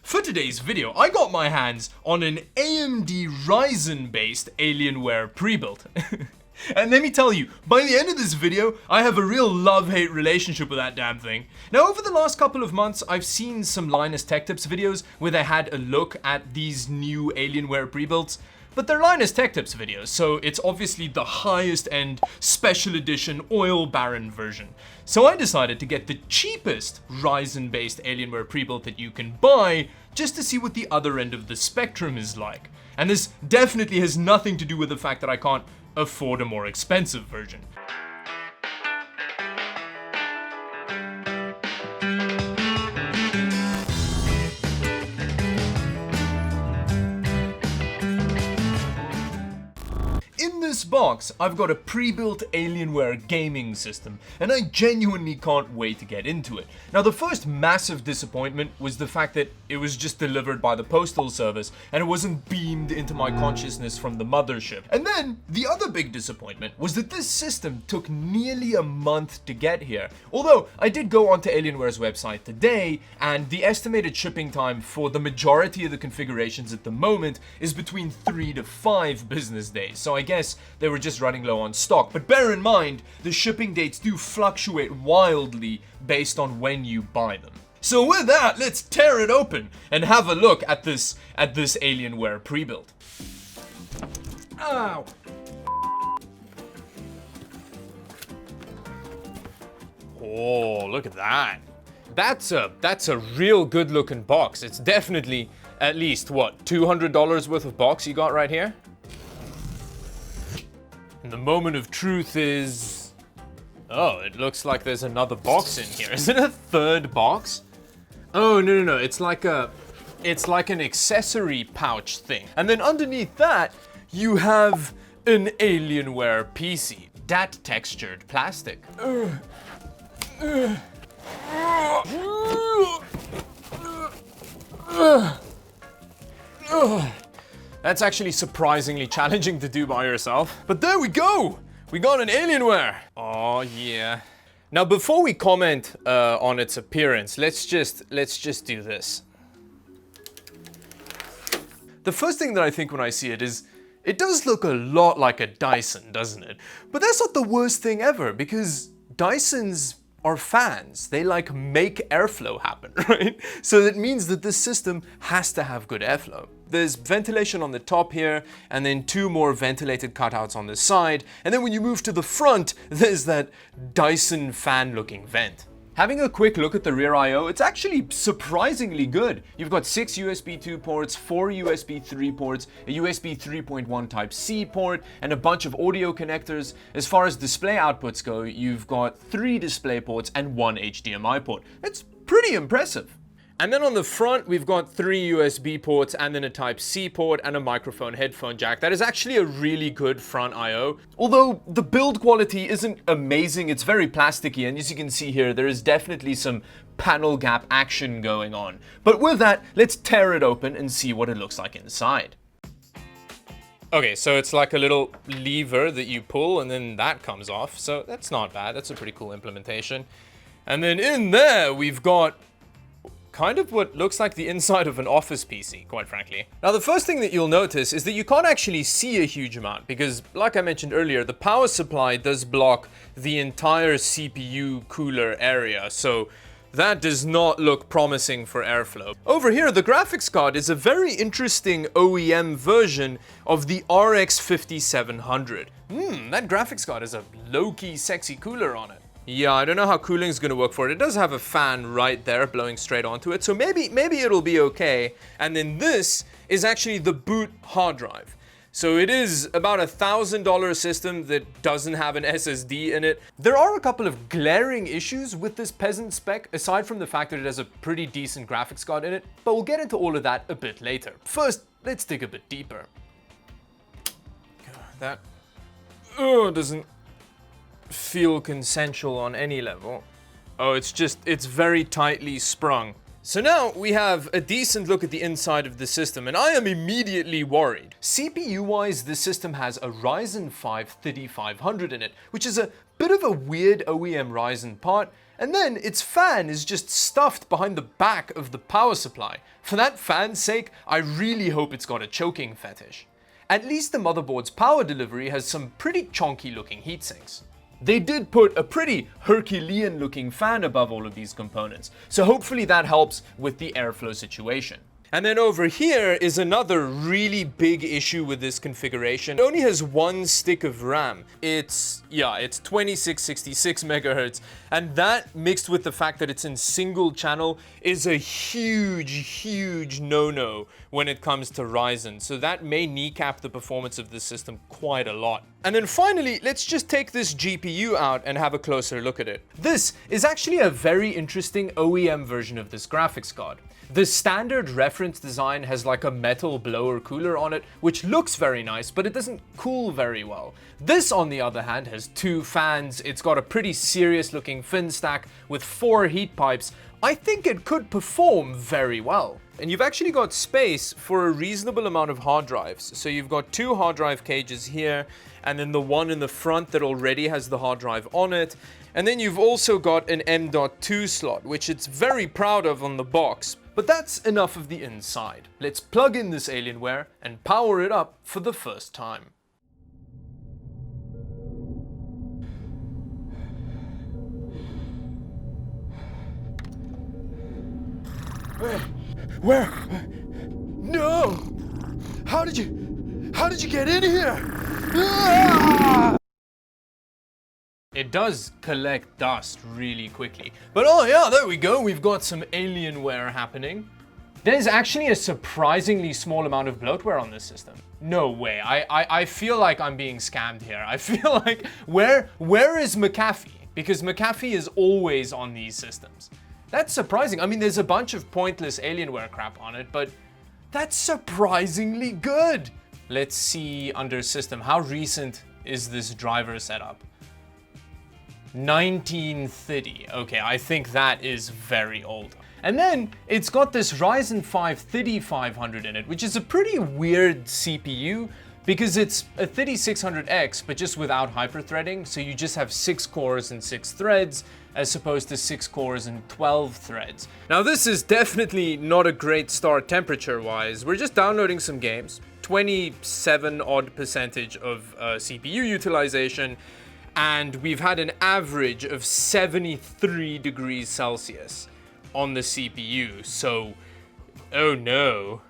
For today's video, I got my hands on an AMD Ryzen based Alienware pre-built. And let me tell you, by the end of this video, I have a real love-hate relationship with that damn thing. Now, over the last couple of months, I've seen some Linus Tech Tips videos where they had a look at these new Alienware pre-builts, but they're Linus Tech Tips videos, so it's obviously the highest end special edition oil baron version. So I decided to get the cheapest Ryzen based Alienware pre-built that you can buy, just to see what the other end of the spectrum is like. And this definitely has nothing to do with the fact that I can't afford a more expensive version. In this box, I've got a pre-built Alienware gaming system, and I genuinely can't wait to get into it. Now, the first massive disappointment was the fact that it was just delivered by the postal service, and it wasn't beamed into my consciousness from the mothership. And then, the other big disappointment was that this system took nearly a month to get here. Although, I did go onto Alienware's website today, and the estimated shipping time for the majority of the configurations at the moment is between 3 to 5 business days. So I guess they were just running low on stock. But bear in mind, the shipping dates do fluctuate wildly based on when you buy them. So with that, let's tear it open and have a look at this Alienware pre-built. Ow! Oh, look at that. That's a real good looking box. It's definitely at least, what, $200 worth of box you got right here? And the moment of truth is... oh, it looks like there's another box in here. Is it a third box? Oh, no. It's like an accessory pouch thing. And then underneath that, you have an Alienware PC. That textured plastic. That's actually surprisingly challenging to do by yourself. But there we go! We got an Alienware! Oh yeah. Now before we comment on its appearance, let's just do this. The first thing that I think when I see it is, it does look a lot like a Dyson, doesn't it? But that's not the worst thing ever, because Dysons are fans. They like make airflow happen, right? So that means that this system has to have good airflow. There's ventilation on the top here, and then 2 more ventilated cutouts on the side. And then when you move to the front, there's that Dyson fan looking vent. Having a quick look at the rear I/O, it's actually surprisingly good. You've got 6 USB 2 ports, 4 USB 3 ports, a USB 3.1 Type-C port, and a bunch of audio connectors. As far as display outputs go, you've got 3 display ports and 1 HDMI port. It's pretty impressive. And then on the front, we've got 3 USB ports and then a Type-C port and a microphone headphone jack. That is actually a really good front I/O. Although the build quality isn't amazing, it's very plasticky, and as you can see here, there is definitely some panel gap action going on. But with that, let's tear it open and see what it looks like inside. Okay, so it's like a little lever that you pull and then that comes off. So that's not bad, that's a pretty cool implementation. And then in there, we've got kind of what looks like the inside of an office PC, quite frankly. Now, the first thing that you'll notice is that you can't actually see a huge amount because, like I mentioned earlier, the power supply does block the entire CPU cooler area, so that does not look promising for airflow. Over here, the graphics card is a very interesting OEM version of the RX 5700. That graphics card has a low-key sexy cooler on it. Yeah, I don't know how cooling is going to work for it. It does have a fan right there blowing straight onto it, so maybe it'll be okay. And then this is actually the boot hard drive. So it is about $1,000 system that doesn't have an SSD in it. There are a couple of glaring issues with this peasant spec, aside from the fact that it has a pretty decent graphics card in it, but we'll get into all of that a bit later. First, let's dig a bit deeper. That doesn't feel consensual on any level. Oh, it's very tightly sprung. So now we have a decent look at the inside of the system, and I am immediately worried. CPU-wise, this system has a Ryzen 5 3500 in it, which is a bit of a weird OEM Ryzen part, And then its fan is just stuffed behind the back of the power supply. For that fan's sake, I really hope it's got a choking fetish. At least the motherboard's power delivery has some pretty chonky looking heatsinks. They did put a pretty Herculean looking fan above all of these components, so hopefully that helps with the airflow situation. And then over here is another really big issue with this configuration. It only has one stick of RAM. It's 2666 megahertz, and that mixed with the fact that it's in single channel is a huge no-no when it comes to Ryzen. So that may kneecap the performance of this system quite a lot. And then finally, let's just take this GPU out and have a closer look at it. This is actually a very interesting OEM version of this graphics card. The standard reference design has like a metal blower cooler on it, which looks very nice, but it doesn't cool very well. This, on the other hand, has two fans. It's got a pretty serious looking fin stack with 4 heat pipes. I think it could perform very well. And you've actually got space for a reasonable amount of hard drives. So you've got 2 hard drive cages here, and then the one in the front that already has the hard drive on it. And then you've also got an M.2 slot, which it's very proud of on the box. But that's enough of the inside. Let's plug in this Alienware and power it up for the first time. Where? No! How did you get in here? Ah! It does collect dust really quickly. But oh yeah, there we go. We've got some Alienware happening. There's actually a surprisingly small amount of bloatware on this system. No way. I feel like I'm being scammed here. I feel like, where is McAfee? Because McAfee is always on these systems. That's surprising. I mean, there's a bunch of pointless Alienware crap on it, but that's surprisingly good. Let's see under system. How recent is this driver setup? 1930. Okay, I think that is very old. And then it's got this Ryzen 5 3500 in it, which is a pretty weird CPU because it's a 3600X, but just without hyperthreading. So you just have 6 cores and 6 threads, as opposed to 6 cores and 12 threads. Now this is definitely not a great start temperature-wise. We're just downloading some games, 27 odd percentage of CPU utilization, and we've had an average of 73 degrees Celsius on the CPU, so oh no.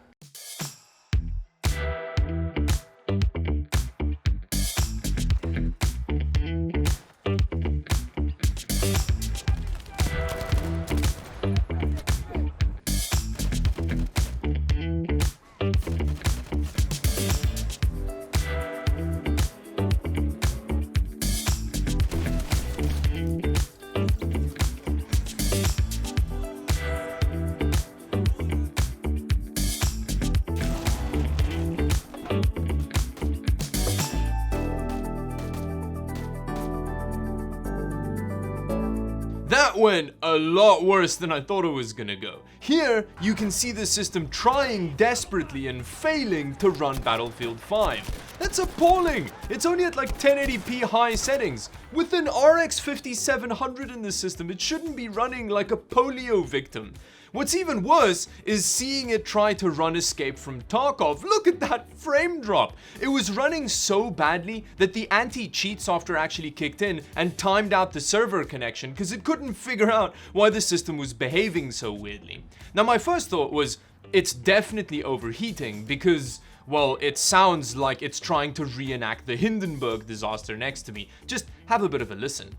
That went a lot worse than I thought it was gonna go. Here, you can see the system trying desperately and failing to run Battlefield 5. That's appalling! It's only at like 1080p high settings. With an RX 5700 in the system, it shouldn't be running like a polio victim. What's even worse is seeing it try to run Escape from Tarkov. Look at that frame drop. It was running so badly that the anti-cheat software actually kicked in and timed out the server connection because it couldn't figure out why the system was behaving so weirdly. Now my first thought was, it's definitely overheating because, well, it sounds like it's trying to reenact the Hindenburg disaster next to me. Just have a bit of a listen.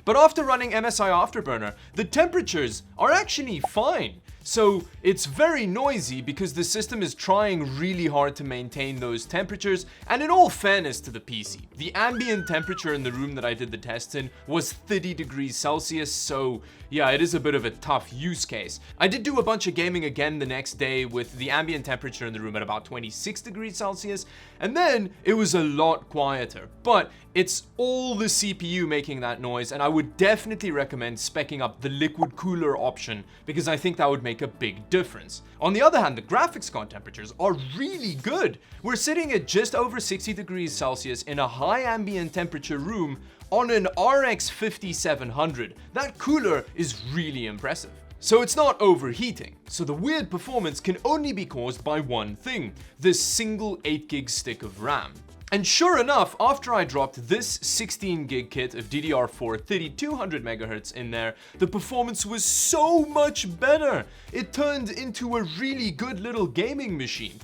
But after running MSI Afterburner, the temperatures are actually fine. So it's very noisy because the system is trying really hard to maintain those temperatures, and in all fairness to the PC, the ambient temperature in the room that I did the tests in was 30 degrees Celsius, so yeah, it is a bit of a tough use case. I did do a bunch of gaming again the next day with the ambient temperature in the room at about 26 degrees Celsius, and then it was a lot quieter. But it's all the CPU making that noise, and I would definitely recommend speccing up the liquid cooler option because I think that would make make a big difference. On the other hand, the graphics card temperatures are really good. We're sitting at just over 60 degrees Celsius in a high ambient temperature room on an RX 5700. That cooler is really impressive. So it's not overheating. So the weird performance can only be caused by one thing, this single 8GB stick of RAM. And sure enough, after I dropped this 16GB kit of DDR4 3200MHz in there, the performance was so much better. It turned into a really good little gaming machine.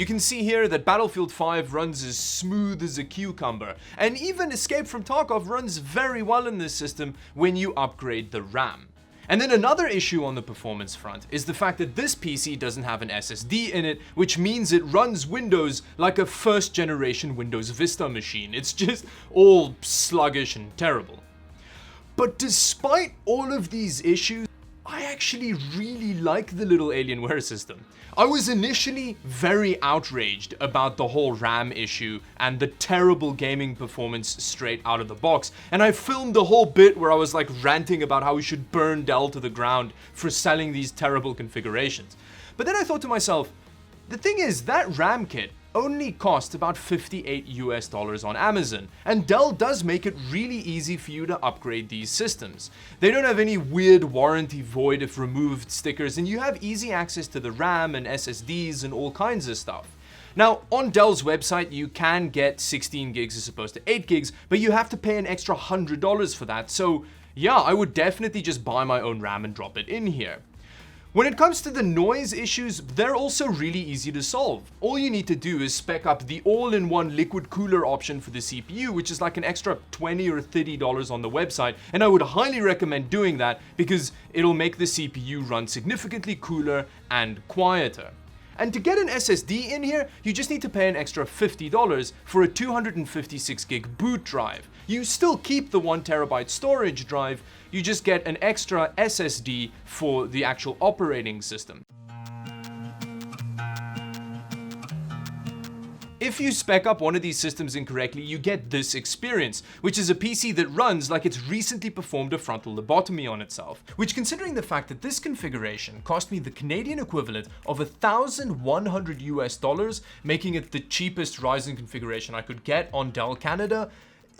You can see here that Battlefield 5 runs as smooth as a cucumber, and even Escape from Tarkov runs very well in this system when you upgrade the RAM. And then another issue on the performance front is the fact that this PC doesn't have an SSD in it, which means it runs Windows like a first generation Windows Vista machine. It's just all sluggish and terrible. But despite all of these issues, I actually really like the little Alienware system. I was initially very outraged about the whole RAM issue and the terrible gaming performance straight out of the box, and I filmed the whole bit where I was like ranting about how we should burn Dell to the ground for selling these terrible configurations. But then I thought to myself, the thing is, that RAM kit only costs about $58 on Amazon, and Dell does make it really easy for you to upgrade these systems. They don't have any weird warranty void if removed stickers, and you have easy access to the RAM and SSDs and all kinds of stuff. Now, on Dell's website, you can get 16 gigs as opposed to 8 gigs, but you have to pay an extra $100 for that, so yeah, I would definitely just buy my own RAM and drop it in here. When it comes to the noise issues, they're also really easy to solve. All you need to do is spec up the all-in-one liquid cooler option for the CPU, which is like an extra $20 or $30 on the website, and I would highly recommend doing that because it'll make the CPU run significantly cooler and quieter. And to get an SSD in here, you just need to pay an extra $50 for a 256GB boot drive. You still keep the 1TB storage drive, you just get an extra SSD for the actual operating system. If you spec up one of these systems incorrectly, you get this experience, which is a PC that runs like it's recently performed a frontal lobotomy on itself. Which, considering the fact that this configuration cost me the Canadian equivalent of $1,100, making it the cheapest Ryzen configuration I could get on Dell Canada,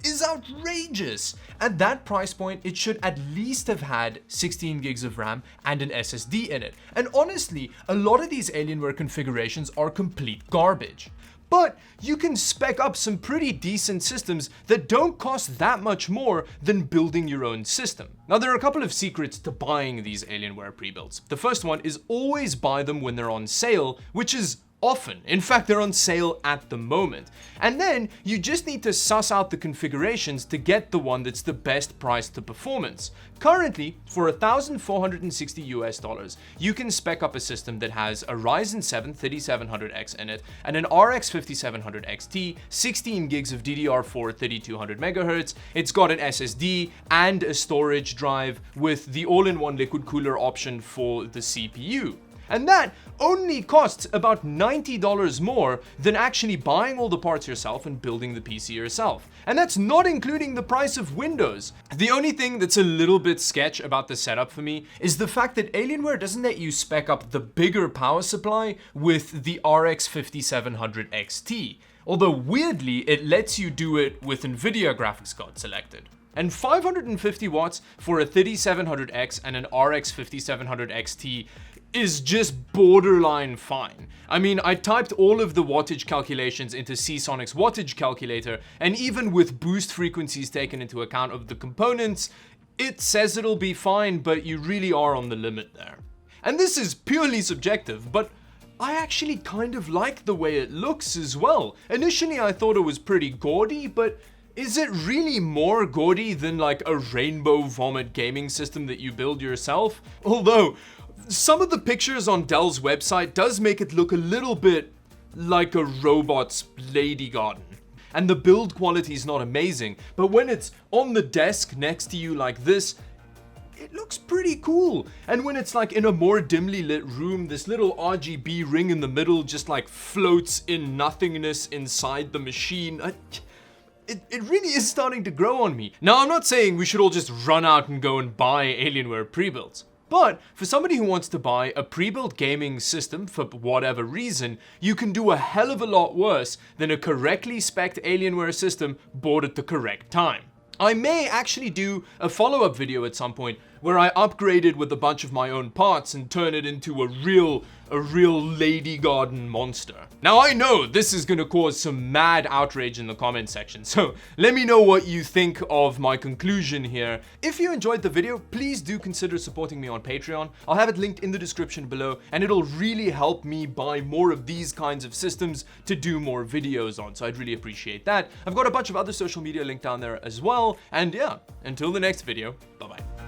is outrageous. At that price point, it should at least have had 16 gigs of RAM and an SSD in it. And honestly, a lot of these Alienware configurations are complete garbage. But you can spec up some pretty decent systems that don't cost that much more than building your own system. Now, there are a couple of secrets to buying these Alienware pre-builds. The first one is always buy them when they're on sale, which is often. In fact, they're on sale at the moment. And then you just need to suss out the configurations to get the one that's the best price to performance. Currently, for $1,460, you can spec up a system that has a Ryzen 7 3700X in it and an RX 5700 XT, 16 gigs of DDR4 3200MHz. It's got an SSD and a storage drive with the all-in-one liquid cooler option for the CPU. And that only costs about $90 more than actually buying all the parts yourself and building the PC yourself. And that's not including the price of Windows. The only thing that's a little bit sketch about the setup for me is the fact that Alienware doesn't let you spec up the bigger power supply with the RX 5700 XT. Although weirdly, it lets you do it with NVIDIA graphics card selected. And 550 watts for a 3700X and an RX 5700 XT is just borderline fine. I mean, I typed all of the wattage calculations into Seasonic's wattage calculator, and even with boost frequencies taken into account of the components, it says it'll be fine, but you really are on the limit there. And this is purely subjective, but I actually kind of like the way it looks as well. Initially, I thought it was pretty gaudy, but is it really more gaudy than like a rainbow vomit gaming system that you build yourself? Although, some of the pictures on Dell's website does make it look a little bit like a robot's lady garden. and the build quality is not amazing. But when it's on the desk next to you like this, it looks pretty cool. And when it's like in a more dimly lit room, this little RGB ring in the middle just like floats in nothingness inside the machine. It really is starting to grow on me. Now, I'm not saying we should all just run out and go and buy Alienware pre-builds. But for somebody who wants to buy a pre-built gaming system for whatever reason, you can do a hell of a lot worse than a correctly spec'd Alienware system bought at the correct time. I may actually do a follow-up video at some point where I upgrade it with a bunch of my own parts and turn it into a real Lady Garden monster. Now, I know this is gonna cause some mad outrage in the comment section, so let me know what you think of my conclusion here. If you enjoyed the video, please do consider supporting me on Patreon. I'll have it linked in the description below, and it'll really help me buy more of these kinds of systems to do more videos on, so I'd really appreciate that. I've got a bunch of other social media linked down there as well, and yeah, until the next video, bye-bye.